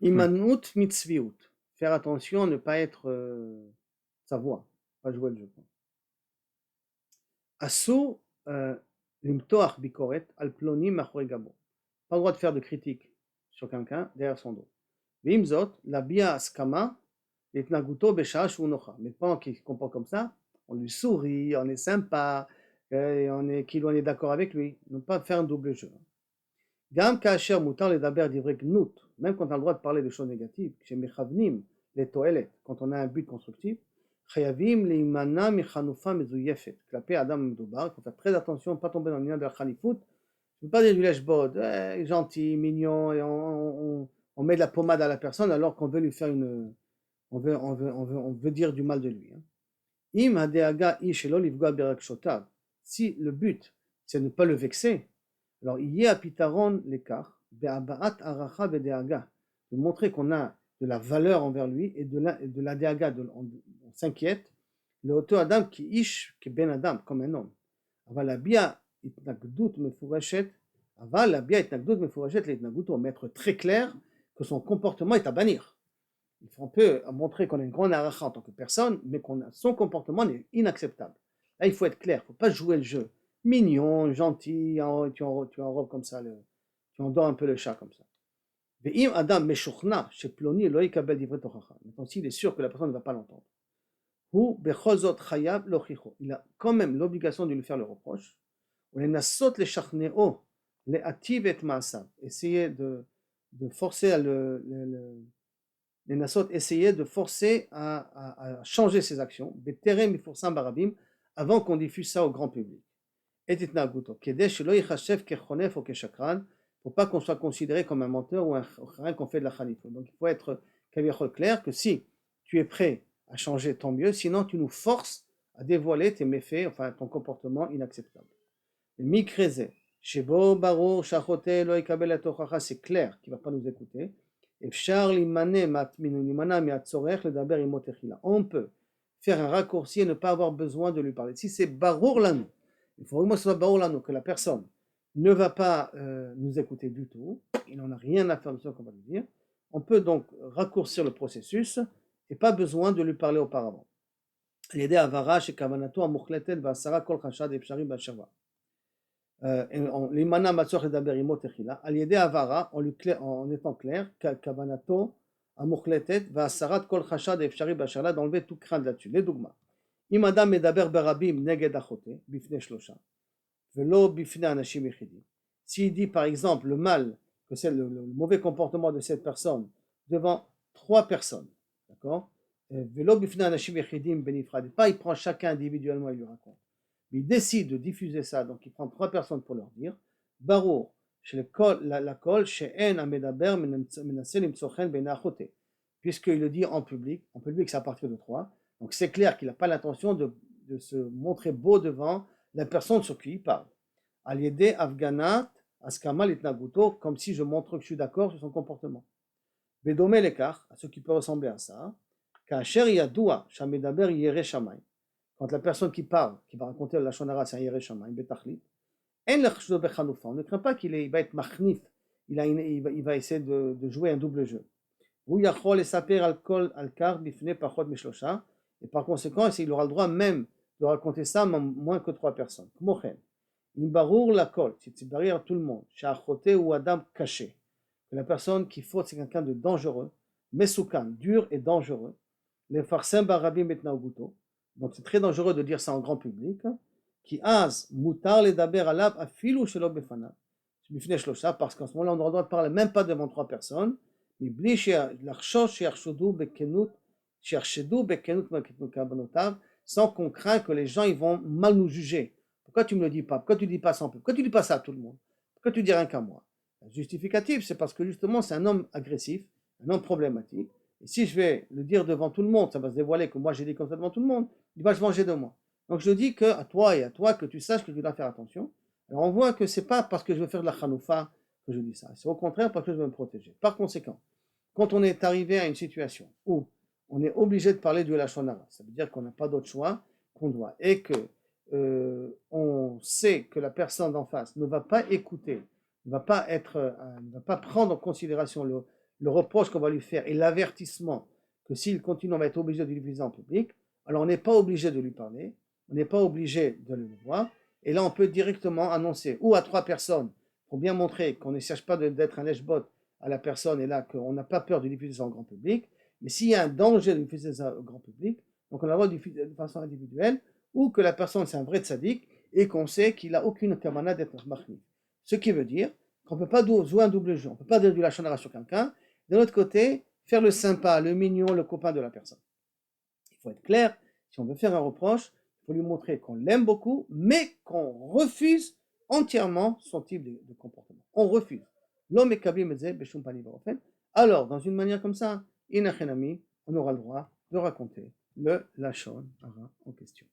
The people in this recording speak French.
Oui. Imanut mitzviut. Faire attention, ne pas être sa voix, pas jouer le jeu. Assour limtoach bikoret al ploni machore gabo. Pas le droit de faire de critique sur quelqu'un derrière son dos. Vim zot, la bia askama, etnaguto besha shunocha. Mais pendant qu'il se comporte comme ça, on lui sourit, on est sympa, et on est d'accord avec lui. Ne pas faire un double jeu. Gam kaasher mutar ledaber divrei gnut, même quand on a le droit de parler de choses négatives, chez mechavnim les toilettes, quand on a un but constructif, chayavim leimana mechanufa mezuyefet, clapé Adam Mdoubar, il faut faire très attention, pas tomber dans le lien de la khalifout. Je ne veux pas dire du lèche-bode, gentil, mignon, et on met de la pommade à la personne alors qu'on veut lui faire une. On veut dire du mal de lui. Hein. Im hadeaga ish elo livgoa berakshotad. Si le but, c'est de ne pas le vexer, alors il y a pitaron l'écart, be'abaat aracha bedeaga, de montrer qu'on a de la valeur envers lui et de la deaga, on s'inquiète, le auto adam qui ish, qui ben adam, comme un homme. אבל להביע התנגדות מפורשת, אבל להביע התנגדות מפורשת להתנהגותו, mais être très clair que son comportement est à bannir. On peut montrer qu'on a une grande aracha en tant que personne, mais son comportement est inacceptable. Là, il faut être clair, il ne faut pas jouer le jeu. Mignon, gentil, tu enrobes comme ça, tu endors un peu le chat comme ça. ואם אדם משוכנע שפלוני לא יקבל דברי תוכחה, maintenant s'il est sûr que la personne ne va pas l'entendre, הוא בכל זאת חייב להוכיחו, il a quand même l'obligation de lui faire le reproche, ולנסות לשכנעו להטיב את מעשיו, essayer de forcer à les Nassot essayaient de forcer à changer ses actions, Beterem Mifoursam Barabim, avant qu'on diffuse ça au grand public. Et Titnaguto, Kedesh lo yichashev kechonef ou keshakran, pour pas qu'on soit considéré comme un menteur ou un qu'on fait de la khalifa. Donc il faut être clair que si tu es prêt à changer, tant mieux, sinon tu nous forces à dévoiler tes méfaits, enfin ton comportement inacceptable. Mikreze, Shebo Barur Shachote lo ykabel atochacha, c'est clair qu'il ne va pas nous écouter. Efshar limana miatzorech ledaber imo techila. On peut faire un raccourci et ne pas avoir besoin de lui parler. Si c'est Barur lanu, il faut vraiment que ce soit Barur lanu, que la personne ne va pas nous écouter du tout, il n'en a rien à faire de ce qu'on va lui dire. On peut donc raccourcir le processus et pas besoin de lui parler auparavant. על ידי הבהרה שכוונתו המוחלטת והסרה כל חשד אפשרי באשר בא. להימנע מהצורך לדבר עמו תחילה, על ידי הבהרה, en étant clair, כוונתו המוחלטת והסרת כל חשד האפשרי באשר לה, d'enlever tout crainte là-dessus. לדוגמה, אם אדם מדבר ברבים נגד החוטא, בפני שלושה, ולא בפני אנשים יחידים, s'il dit par exemple le mal, que c'est le mauvais comportement de cette personne devant trois personnes, d'accord, ולא בפני אנשים יחידים בנפרד, pas il prend chacun individuellement et lui raconte, mais il décide de diffuser ça, donc il prend trois personnes pour leur dire, ברור לכל שאין המדבר מנסה למצוא חן בעיני החוטא, puisqu'il le dit en public c'est à partir de trois, donc c'est clair qu'il n'a pas l'intention de se montrer beau devant la personne sur qui il parle. Al yede afganat askama litnaguto, comme si je montre que je suis d'accord sur son comportement. Vedome l'écart, à ce qui peut ressembler à ça, kacher yadua shamedaber yere shamayim, quand la personne qui parle, qui va raconter la shonara, c'est un yere shamayim, betachlit, en lechshdo bechanufa, on ne craint pas qu'il va être machnif, il va essayer de jouer un double jeu. Ou yachol esaper al kol al kar bifne pachot mishlosha, et par conséquent, il aura le droit même de raconter ça à moins que trois personnes. Kmochen, im barur la kol, c'est barrière à tout le monde, shachote ou adam caché, que la personne qui faute c'est quelqu'un de dangereux, mesoukan, dur et dangereux, les farsem barabim et nauguto, donc c'est très dangereux de dire ça en grand public, qui az mutar le daber alab afilu shelo befanav, parce qu'en ce moment-là on ne doit parler même pas devant trois personnes, מבלי לחשוש שיחשדו בכנות כוונותיו, sans qu'on craint que les gens ils vont mal nous juger. Pourquoi tu me le dis pas? Pourquoi tu dis pas ça en plus? Pourquoi tu dis pas ça à tout le monde? Pourquoi tu dis rien qu'à moi? La justificative, c'est parce que justement c'est un homme agressif, un homme problématique, et si je vais le dire devant tout le monde, ça va se dévoiler que moi j'ai dit comme ça devant tout le monde, il va se venger de moi. Donc je dis que à toi et à toi que tu saches que tu dois faire attention. Alors on voit que c'est pas parce que je veux faire de la chanoufa que je dis ça, c'est au contraire parce que je veux me protéger. Par conséquent, quand on est arrivé à une situation où on est obligé de parler du Lachon Hara, ça veut dire qu'on n'a pas d'autre choix, qu'on doit, et que on sait que la personne d'en face ne va pas écouter, ne va pas prendre en considération le reproche qu'on va lui faire et l'avertissement que s'il continue, on va être obligé de l'utiliser en public, alors on n'est pas obligé de lui parler, on n'est pas obligé de le voir, et là on peut directement annoncer ou à 3 personnes pour bien montrer qu'on ne cherche pas d'être un lèche-bot à la personne et là qu'on n'a pas peur de diffuser ça au grand public, mais s'il y a un danger de diffuser ça au grand public, donc on a le droit de diffuser de façon individuelle, ou que la personne c'est un vrai tzaddik et qu'on sait qu'il n'a aucune kamana d'être mahni. Ce qui veut dire qu'on ne peut pas jouer un double jeu, on ne peut pas dire du lachon hara sur quelqu'un, de l'autre côté, faire le sympa, le mignon, le copain de la personne. Il faut être clair, si on veut faire un reproche, il faut lui montrer qu'on l'aime beaucoup, mais qu'on refuse entièrement son type de comportement. On refuse. L'homme est kabli mezeh beshum pani baofen. Alors, dans une manière comme ça, inachenami, on aura le droit de raconter le lachon hara en question.